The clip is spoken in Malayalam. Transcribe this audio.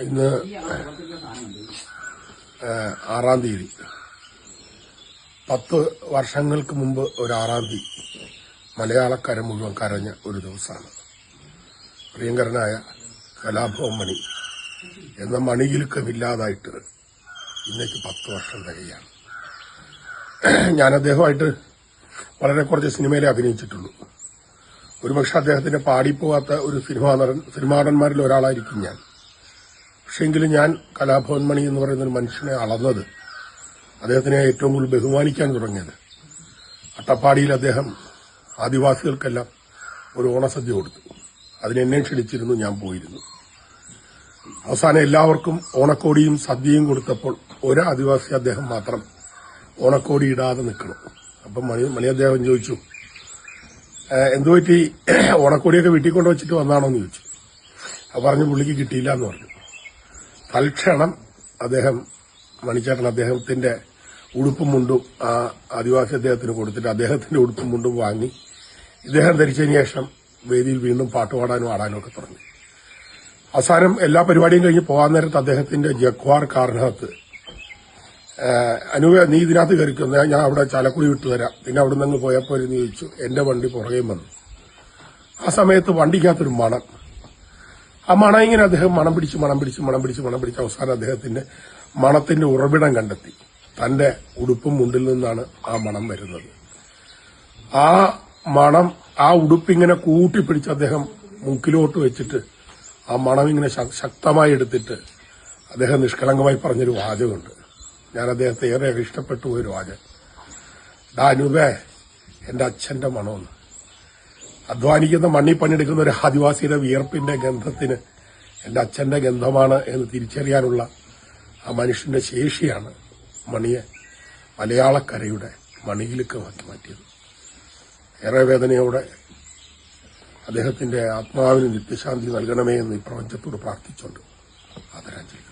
ഇന്ന് 6-ാം തീയതി 10 വർഷങ്ങൾക്ക് മുമ്പ് ഒരു 6-ാം തീയതി മലയാളക്കര മുഴുവൻ കരഞ്ഞ ഒരു ദിവസമാണ്. പ്രിയങ്കരനായ കലാഭവൻ മണി എന്ന മണികിലുക്കമില്ലാതായിട്ട് ഇന്നേക്ക് 10 വർഷം തികയാണ്. ഞാൻ അദ്ദേഹമായിട്ട് വളരെ കുറച്ച് സിനിമയിലെ അഭിനയിച്ചിട്ടുള്ളൂ. ഒരുപക്ഷെ അദ്ദേഹത്തിന്റെ പാടിപ്പോവാത്ത ഒരു സിനിമാടന്മാരിൽ ഒരാളായിരിക്കും ഞാൻ. പക്ഷെങ്കിലും ഞാൻ കലാഭവൻ മണി എന്ന് പറയുന്ന ഒരു മനുഷ്യനെ അളന്നത്, അദ്ദേഹത്തിനെ ഏറ്റവും കൂടുതൽ ബഹുമാനിക്കാൻ തുടങ്ങിയത് അട്ടപ്പാടിയിൽ അദ്ദേഹം ആദിവാസികൾക്കെല്ലാം ഒരു ഓണസദ്യ കൊടുത്തു. അതിനെന്നെ ക്ഷണിച്ചിരുന്നു, ഞാൻ പോയിരുന്നു. അവസാനം എല്ലാവർക്കും ഓണക്കോടിയും സദ്യയും കൊടുത്തപ്പോൾ ഒരു ആദിവാസി അദ്ദേഹം മാത്രം ഓണക്കോടി ഇടാതെ നിൽക്കണം. അപ്പം മണി അദ്ദേഹം ചോദിച്ചു, എന്തുപറ്റി, ഓണക്കോടിയൊക്കെ വീട്ടിൽ കൊണ്ട് വെച്ചിട്ട് വന്നാണോ എന്ന് ചോദിച്ചു. അത് പറഞ്ഞു പുള്ളിക്ക് കിട്ടിയില്ല എന്ന് പറഞ്ഞു. തൽക്ഷണം അദ്ദേഹം മണിച്ചേട്ടൻ അദ്ദേഹത്തിന്റെ ഉടുപ്പും മുണ്ടും ആ ആദിവാസി അദ്ദേഹത്തിന് കൊടുത്തിട്ട് അദ്ദേഹത്തിന്റെ ഉടുപ്പും മുണ്ടും വാങ്ങി ഇദ്ദേഹം ധരിച്ചതിന് ശേഷം വേദിയിൽ വീണ്ടും പാട്ടുപാടാനും ആടാനും ഒക്കെ തുടങ്ങി. അവസാനം എല്ലാ പരിപാടിയും കഴിഞ്ഞ് പോകാൻ നേരത്ത് അദ്ദേഹത്തിന്റെ ജഗ്വാർ കാറിനകത്ത് നീ ഇതിനകത്ത് കയറിക്കുന്ന, ഞാൻ അവിടെ ചാലക്കുടി വിട്ടുതരാം, പിന്നെ അവിടെ നിന്ന് പോയപ്പോൾ എന്ന് ചോദിച്ചു. എന്റെ വണ്ടി പുറകെയും വന്നു. ആ സമയത്ത് വണ്ടിക്കകത്തൊരു മണം. ആ മണം ഇങ്ങനെ അദ്ദേഹം മണം പിടിച്ച് അവസാനം അദ്ദേഹത്തിന്റെ മണത്തിന്റെ ഉറവിടം കണ്ടെത്തി. തന്റെ ഉടുപ്പും മുണ്ടിൽ നിന്നാണ് ആ മണം വരുന്നത്. ആ മണം, ആ ഉടുപ്പിങ്ങനെ കൂട്ടിപ്പിടിച്ച് അദ്ദേഹം മൂക്കിലോട്ട് വെച്ചിട്ട് ആ മണം ഇങ്ങനെ ശക്തമായി എടുത്തിട്ട് അദ്ദേഹം നിഷ്കളങ്കമായി പറഞ്ഞൊരു വാചകമുണ്ട്. ഞാൻ അദ്ദേഹത്തെ ഏറെ ഇഷ്ടപ്പെട്ടു പോയൊരു വാചകം. അനൂപേ, എന്റെ അച്ഛന്റെ മണമെന്ന്. അധ്വാനിക്കുന്ന മണ്ണി പണിയെടുക്കുന്ന ഒരു ആദിവാസിയുടെ വിയർപ്പിന്റെ ഗന്ധത്തിന് എന്റെ അച്ഛന്റെ ഗന്ധമാണ് എന്ന് തിരിച്ചറിയാനുള്ള ആ മനുഷ്യന്റെ ശേഷിയാണ് മണിയെ മലയാളക്കരയുടെ മണികിലുക്കമാക്കി മാറ്റിയത്. ഏറെ വേദനയോടെ അദ്ദേഹത്തിന്റെ ആത്മാവിന് നിത്യശാന്തി നൽകണമേ എന്ന് ഈ പ്രപഞ്ചത്തോട് പ്രാർത്ഥിച്ചുകൊണ്ട് ആദരാഞ്ജലി.